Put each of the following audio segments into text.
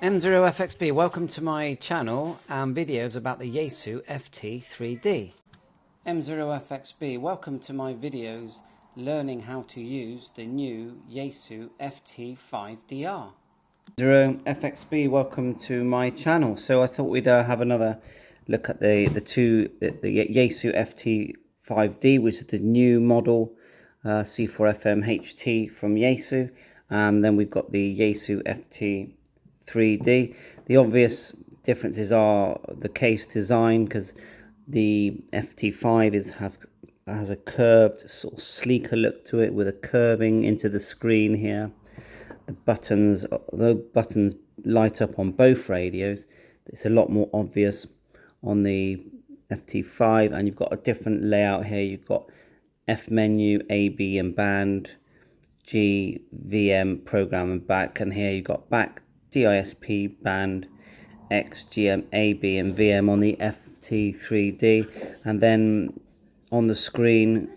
M0FXB, welcome to my channel and videos about the YAESU FT3D. M0FXB, welcome to my videos learning how to use the new YAESU FT5DR. 0FXB, welcome to my channel. So I thought we'd have another look at the YAESU FT5D, which is the new model C4FM HT from YAESU, and then we've got the YAESU FT3D. The obvious differences are the case design, because the FT5 has a curved, sort of sleeker look to it with a curving into the screen here. The buttons, although buttons light up on both radios, it's a lot more obvious on the FT5, and you've got a different layout here. You've got F menu, A, B and band, G, VM, program and back, and here you've got back, DISP, band, X, GM, A, B and VM on the FT3D. And then on the screen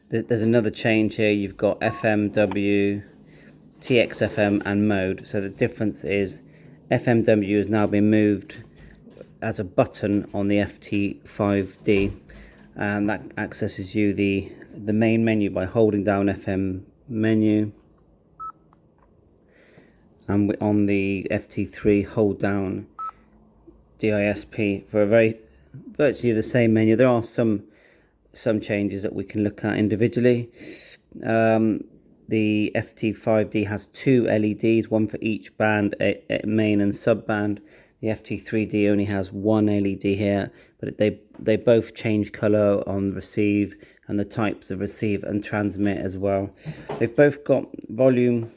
there's another change here. You've got FMW, TXFM and mode. So the difference is FMW has now been moved as a button on the FT5D, and that accesses you the main menu by holding down FM menu, and on the FT3 hold down DISP for virtually the same menu. There are some changes that we can look at individually. The FT5D has two LEDs, one for each band, main and sub band. The FT3D only has one LED here, but they both change color on receive and the types of receive and transmit as well. They've both got volume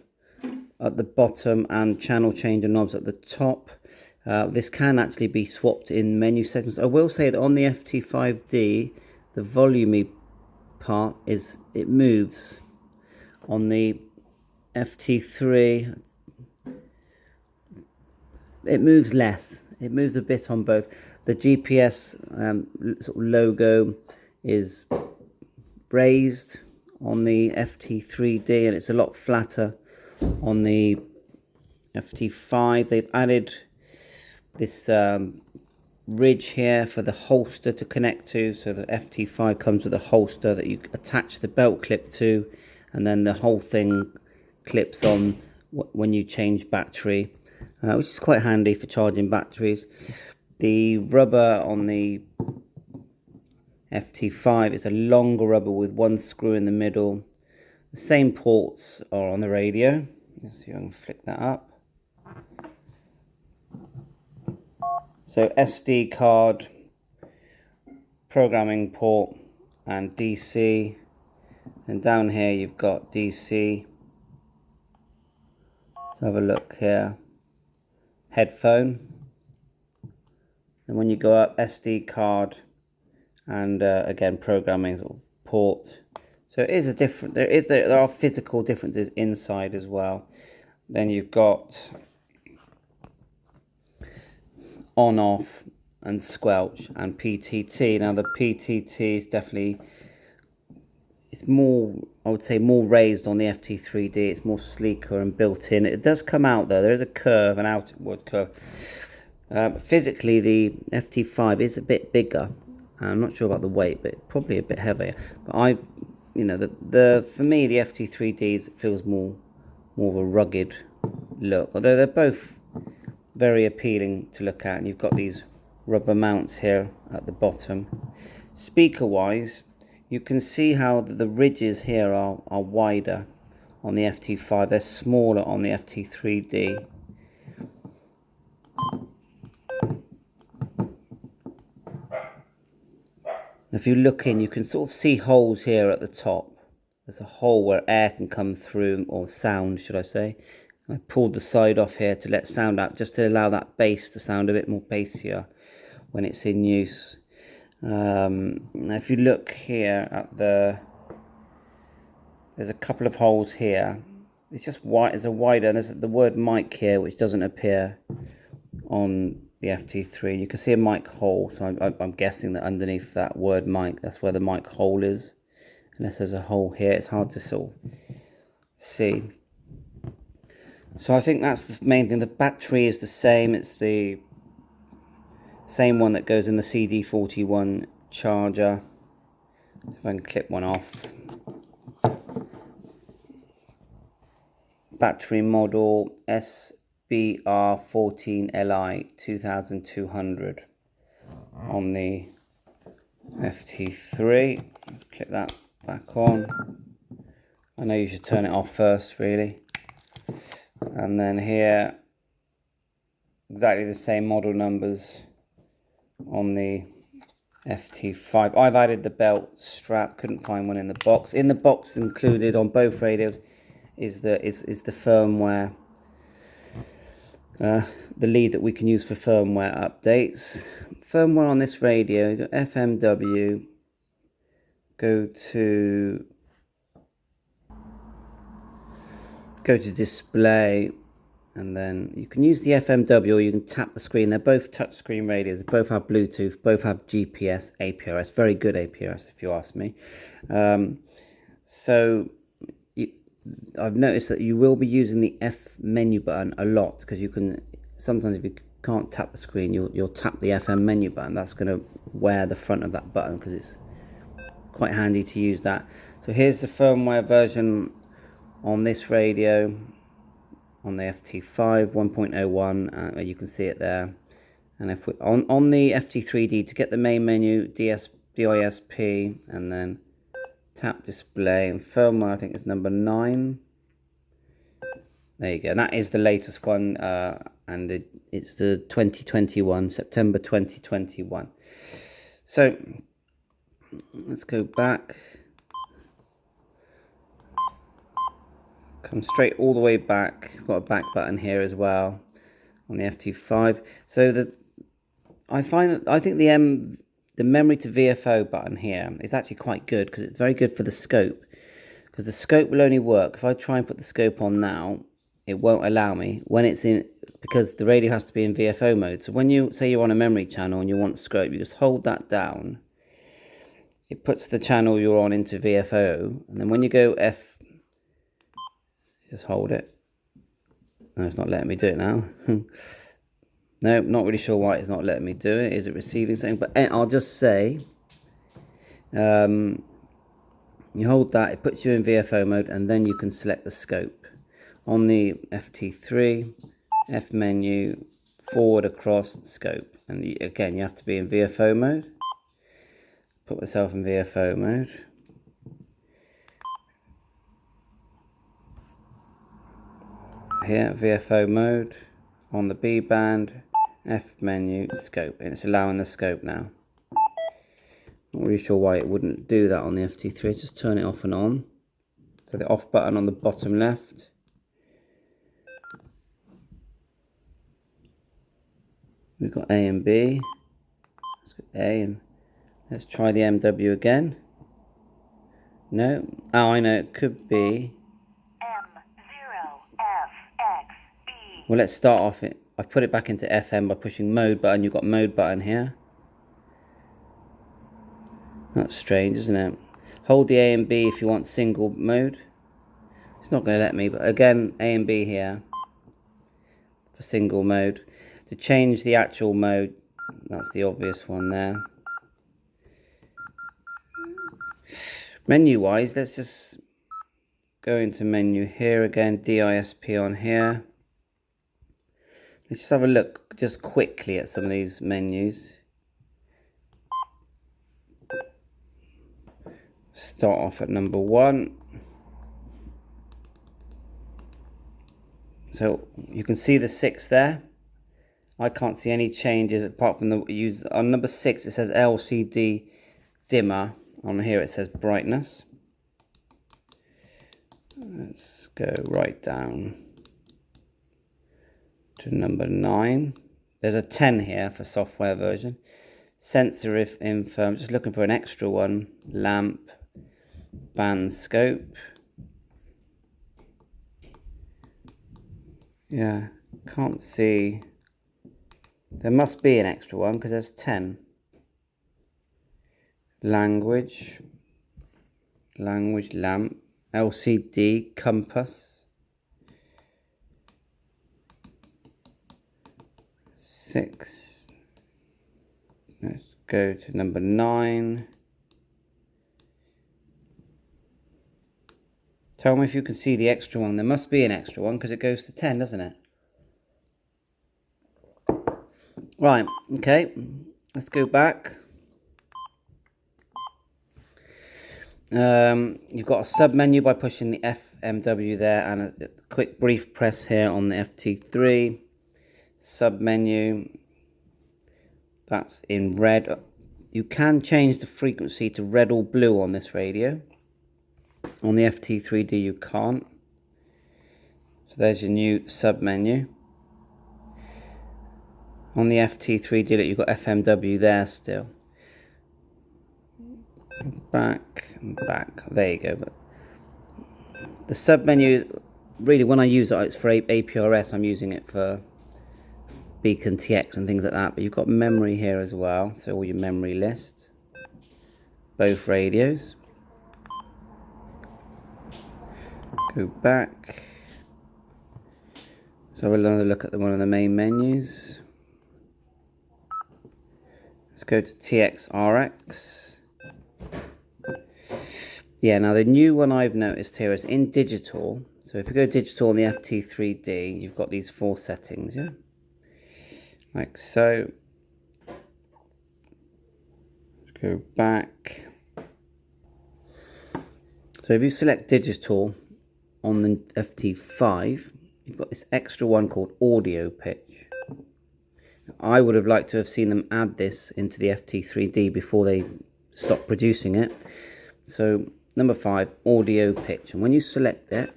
at the bottom and channel changer knobs at the top. This can actually be swapped in menu settings. I will say that on the FT5D, the volume part it moves. On the FT3, it moves less. It moves a bit on both. The GPS sort of logo is raised on the FT3D, and it's a lot flatter on the FT5. They've added this ridge here for the holster to connect to. So the FT5 comes with a holster that you attach the belt clip to, and then the whole thing clips on when you change battery, which is quite handy for charging batteries. The rubber on the FT5 is a longer rubber with one screw in the middle. The same ports are on the radio. Let's see if I can flick that up. So SD card, programming port and DC. And down here you've got DC. Let's have a look here. Headphone. And when you go up, SD card, and again programming sort of port. So it is a different. There are physical differences inside as well. Then you've got on, off, and squelch, and PTT. Now the PTT is definitely, it's more, I would say, more raised on the FT3D. It's more sleeker and built in. It does come out though. There is a curve, an outward curve. Physically, the FT5 is a bit bigger. I'm not sure about the weight, but probably a bit heavier. But for me, the FT3D feels more of a rugged look. Although they're both very appealing to look at, and you've got these rubber mounts here at the bottom. Speaker-wise, you can see how the ridges here are wider on the FT5. They're smaller on the FT3D. If you look in, you can sort of see holes here at the top. There's a hole where air can come through, or sound, should I say. I pulled the side off here to let sound out, just to allow that bass to sound a bit more bassier when it's in use. Now if you look here at there's a couple of holes here. It's just white, there's a wider, and there's the word mic here, which doesn't appear on the FT3. You can see a mic hole, so I'm guessing that underneath that word mic, that's where the mic hole is. Unless there's a hole here, it's hard to sort of see. So I think that's the main thing. The battery is the same. It's the same one that goes in the CD41 charger. If I can clip one off. Battery model SBR14Li 2200 on the FT3. Click that back on. I know you should turn it off first, really. And then here, exactly the same model numbers on the FT5. I've added the belt strap, couldn't find one in the box. In the box included on both radios is the firmware, the lead that we can use for firmware updates. Firmware on this radio, you got FMW, go to display, and then you can use the FMW or you can tap the screen. They're both touchscreen radios. They both have Bluetooth, both have GPS, APRS. Very good APRS if you ask me. I've noticed that you will be using the F menu button a lot, because you can sometimes, if you can't tap the screen, you'll tap the FM menu button. That's going to wear the front of that button because it's quite handy to use that. So here's the firmware version on this radio, on the FT5 1.01. You can see it there. And if we on the FT3D, to get the main menu, DISP, and then tap display, and firmware I think is number 9. There you go. And that is the latest one, and it's the 2021, September 2021. So let's go back. Come straight all the way back. I've got a back button here as well on the FT5. So I think the memory to VFO button here is actually quite good, because it's very good for the scope. Because the scope will only work if I try and put the scope on now. It won't allow me when it's in, because the radio has to be in VFO mode. So when you say you're on a memory channel and you want scope, you just hold that down. It puts the channel you're on into VFO, and then when you go just hold it. No, it's not letting me do it now. No, not really sure why it's not letting me do it. Is it receiving something? But I'll just say, you hold that, it puts you in VFO mode, and then you can select the scope. On the FT3, F menu, forward, across, scope. And again, you have to be in VFO mode. Put myself in VFO mode. Here, VFO mode, on the B band, F menu, scope, and it's allowing the scope now. Not really sure why it wouldn't do that on the FT3. Just turn it off and on. So the off button on the bottom left. We've got A and B. Let's go A, and let's try the MW again. No. Oh, I know, it could be well, let's start off it. I've put it back into FM by pushing mode button. You've got mode button here. That's strange, isn't it? Hold the A and B if you want single mode. It's not going to let me, but again, A and B here for single mode. To change the actual mode, that's the obvious one there. Menu wise, let's just go into menu here again, DISP on here. Let's just have a look just quickly at some of these menus. Start off at number 1. So you can see the 6 there. I can't see any changes apart from the use on number 6. It says LCD dimmer. On here it says brightness. Let's go right down to number 9. There's a 10 here for software version. Sensor info, I'm just looking for an extra one. Lamp, band scope. Yeah, can't see. There must be an extra one because there's 10. Language, lamp, LCD, compass. 6. Let's go to number 9. Tell me if you can see the extra one. There must be an extra one because it goes to 10, doesn't it? Right, okay. Let's go back. You've got a sub menu by pushing the FMW there, and a quick brief press here on the FT3 sub menu. That's in red. You can change the frequency to red or blue on this radio. On the FT3D you can't. So there's your new sub menu. On the FT3D you've got FMW there still. Back and back. There you go. But the sub menu, really, when I use it, it's for APRS. I'm using it for Beacon TX and things like that. But you've got memory here as well. So all your memory lists. Both radios. Go back. So have another look at one of the main menus. Let's go to TXRX. Yeah, now the new one I've noticed here is in digital. So if you go digital on the FT3D, you've got these 4 settings, yeah? Like so. Let's go back. So if you select digital on the FT5, you've got this extra one called audio pitch. I would have liked to have seen them add this into the FT3D before they stopped producing it. So number 5, audio pitch, and when you select it,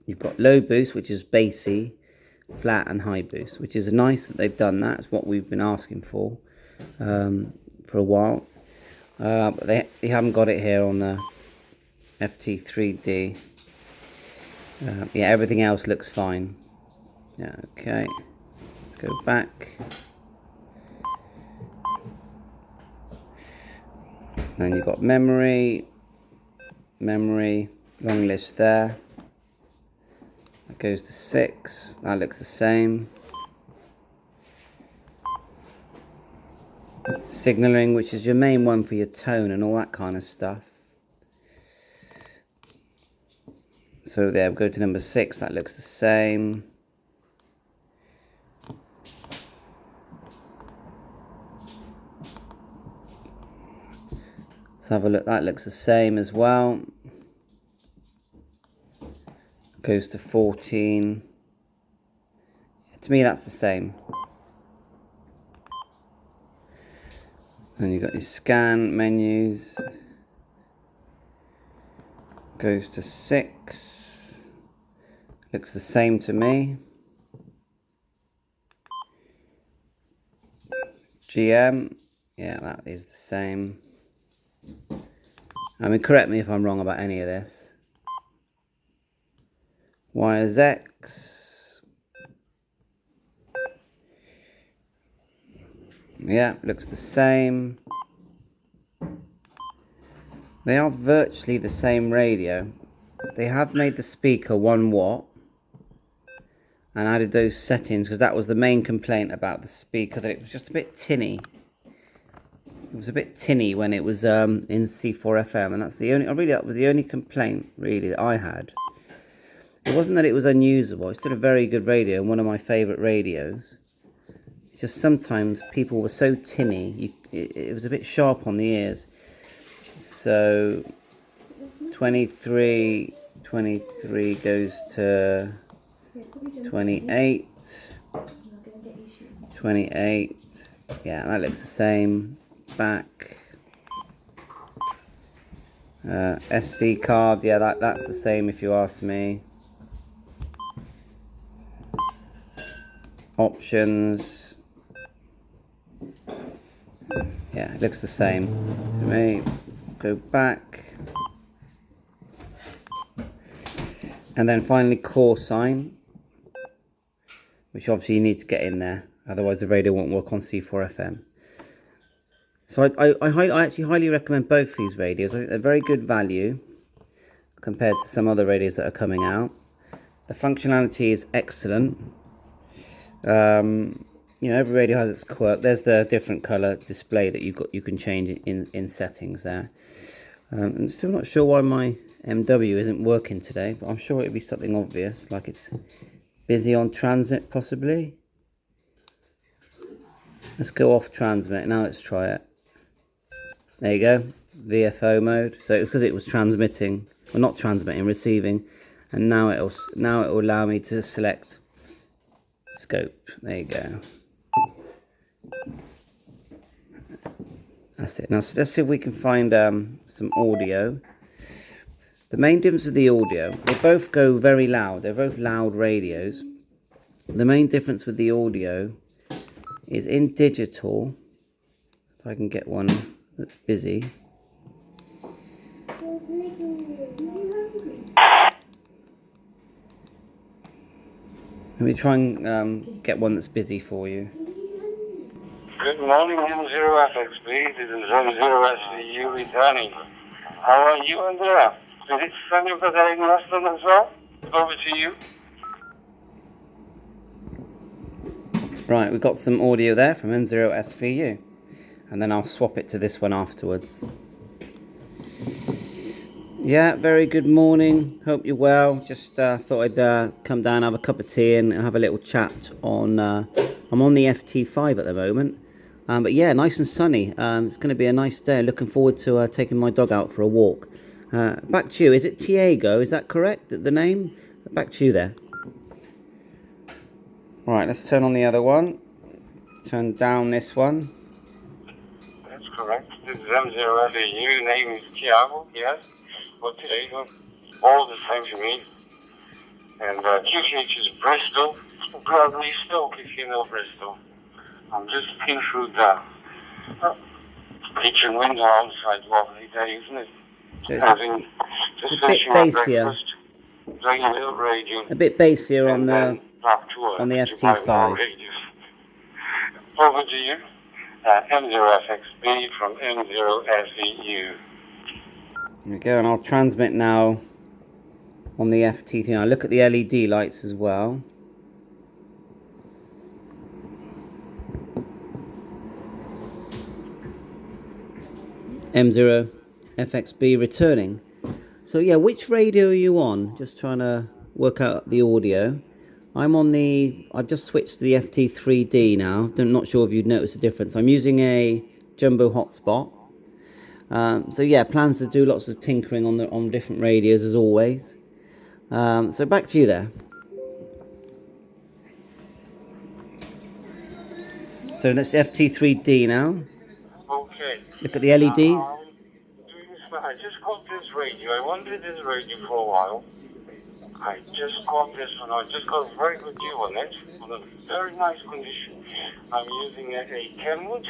you've got low boost, which is bassy, flat and high boost, which is nice that they've done that. It's what we've been asking for a while, but they haven't got it here on the FT3D. Yeah, everything else looks fine. Yeah, okay, let's go back. Then you've got memory, long list there. That goes to 6. That looks the same. Signaling, which is your main one for your tone and all that kind of stuff. So there, we'll go to number 6. That looks the same. Let's have a look. That looks the same as well. Goes to 14. To me, that's the same. And you've got your scan menus. Goes to 6. Looks the same to me. GM. Yeah, that is the same. I mean, correct me if I'm wrong about any of this. YAESU. Yeah, looks the same. They are virtually the same radio. They have made the speaker 1 watt and added those settings because that was the main complaint about the speaker, that it was just a bit tinny. It was a bit tinny when it was in C4FM, and that's the only, that was the only complaint really that I had. It wasn't that it was unusable. It's still a very good radio and one of my favourite radios. It's just sometimes people were so tinny, it was a bit sharp on the ears. So 23 goes to 28, 28, yeah, that looks the same. Back, SD card, yeah, that's the same if you ask me. Options, yeah, it looks the same to me. Go back, and then finally call sign, which obviously you need to get in there, otherwise the radio won't work on C4FM. So I actually highly recommend both these radios. I think they're very good value compared to some other radios that are coming out. The functionality is excellent. every radio has its quirk. There's the different color display that you can change in settings there. I'm still not sure why my MW isn't working today, but I'm sure it'd be something obvious, like it's busy on transmit possibly. Let's go off transmit. Now let's try it. There you go, VFO mode. So it's because it was transmitting, well, not transmitting, receiving, and now it will allow me to select scope. There you go. That's it. Now so let's see if we can find some audio. The main difference with the audio, they both go very loud. They're both loud radios. The main difference with the audio is in digital. If I can get one that's busy. Let me try and get one that's busy for you. Good morning, M0FXB. This is M0SVU returning. How are you in there? Did it send you for the ADMS as well? Over to you. Right, we've got some audio there from M0SVU. And then I'll swap it to this one afterwards. Yeah, very good morning. Hope you're well. Just thought I'd come down, have a cup of tea and have a little chat on... I'm on the FT5 at the moment. But yeah, nice and sunny. It's going to be a nice day. Looking forward to taking my dog out for a walk. Back to you. Is it Tiago? Is that correct? The name? Back to you there. Right, let's turn on the other one. Turn down this one. That's correct. This is M0SVU. Name is Tiago, yes. But Tiago, all the same to me. And QTH is Bristol. Probably Stoke if you know Bristol. I'm just looking through the kitchen window outside. Lovely day, isn't it? So it's a bit bassier. Playing a little radio. A bit bassier on the FT5. Over to you. M0FXB from M0SVU. There we go, and I'll transmit now on the FT3. Now look at the LED lights as well. M0 FXB returning. So yeah, which radio are you on? Just trying to work out the audio. I'm on the... I've just switched to the FT3D now. I'm not sure if you'd notice the difference. I'm using a jumbo hotspot. So yeah, plans to do lots of tinkering on different radios as always. So back to you there. So that's the FT3D now. Okay. Look at the LEDs. I just got this radio. I wanted this radio for a while. I just got this one. I just got a very good deal on it. On a very nice condition. I'm using a Kenwood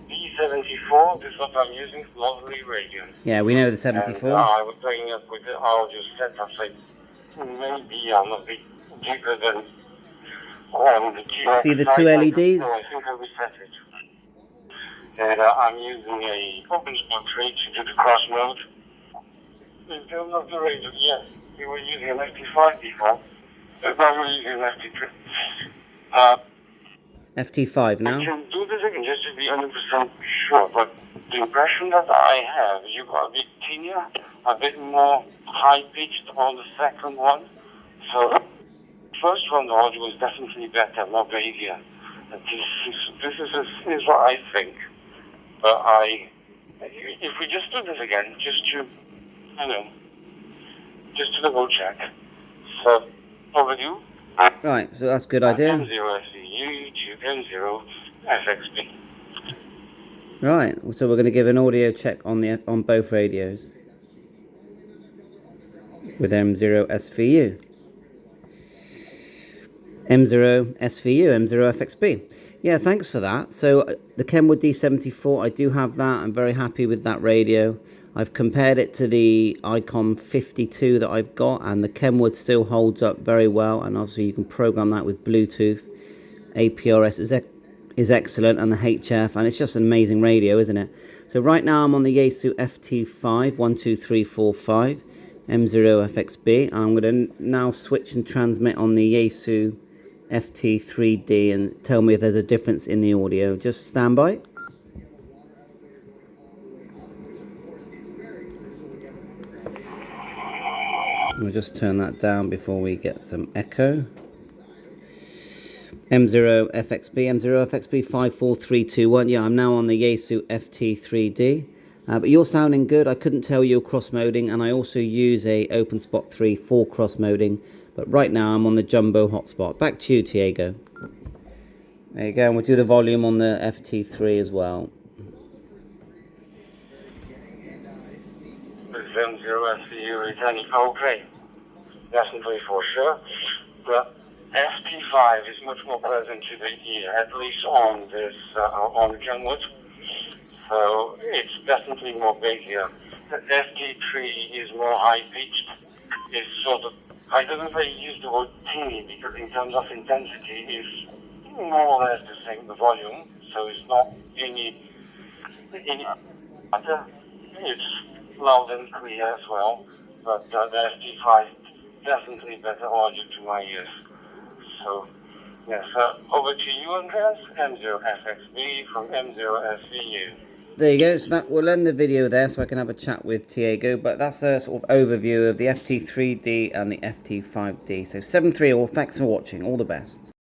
D74. This is what I'm using. Lovely radio. Yeah, we know the 74. And, I was playing up with the audio setup. Maybe I'm a bit deeper than the GX. See the two LEDs? So I think I reset it. And I'm using a open spot tray to do the cross mode. In terms of the radio, yes, we were using an FT5 before, but now we're using an FT3. FT5 now. I can do this again just to be 100% sure, but the impression that I have, you got a bit thinner, a bit more high-pitched on the second one. So the first one, the audio was definitely better, more bassier. This is what I think. But if we just do this again, just to, just to double check. So, over to you. Right, so that's a good idea. M0SVU to M0FXB. Right, so we're going to give an audio check on both radios with M0SVU. M0SVU, M0FXB. Yeah, thanks for that. So the Kenwood D74, I do have that. I'm very happy with that radio. I've compared it to the Icon 52 that I've got, and the Kenwood still holds up very well. And also you can program that with Bluetooth. APRS is excellent, and the HF, and it's just an amazing radio, isn't it? So right now I'm on the YAESU FT5 12345 M0FXB. I'm going to now switch and transmit on the YAESU FT3D and tell me if there's a difference in the audio. Just stand by. We'll just turn that down before we get some echo. M0 FXB, M0 FXB 54321. Yeah, I'm now on the YAESU FT3D. But you're sounding good. I couldn't tell you're cross-moding, and I also use a OpenSpot 3 for cross-moding. But right now I'm on the jumbo hotspot. Back to you, Diego. There you go, and we'll do the volume on the FT3 as well. M0 SVU returning okay. Definitely for sure. The FT5 is much more pleasant to the ear, at least on this on Kenwood. So it's definitely more bigger. The FT3 is more high pitched. It's sort of, I don't know if I use the word tinny because in terms of intensity it's more or less the same, the volume. So it's not any better. It's loud and clear as well. But the FT5 definitely better audio to my ears. So, yes, over to you, Andreas. M0 FXB from M0 SVU. There you go, so that will end the video there so I can have a chat with Diego, but that's a sort of overview of the FT3D and the FT5D. So 7-3 all, thanks for watching, all the best.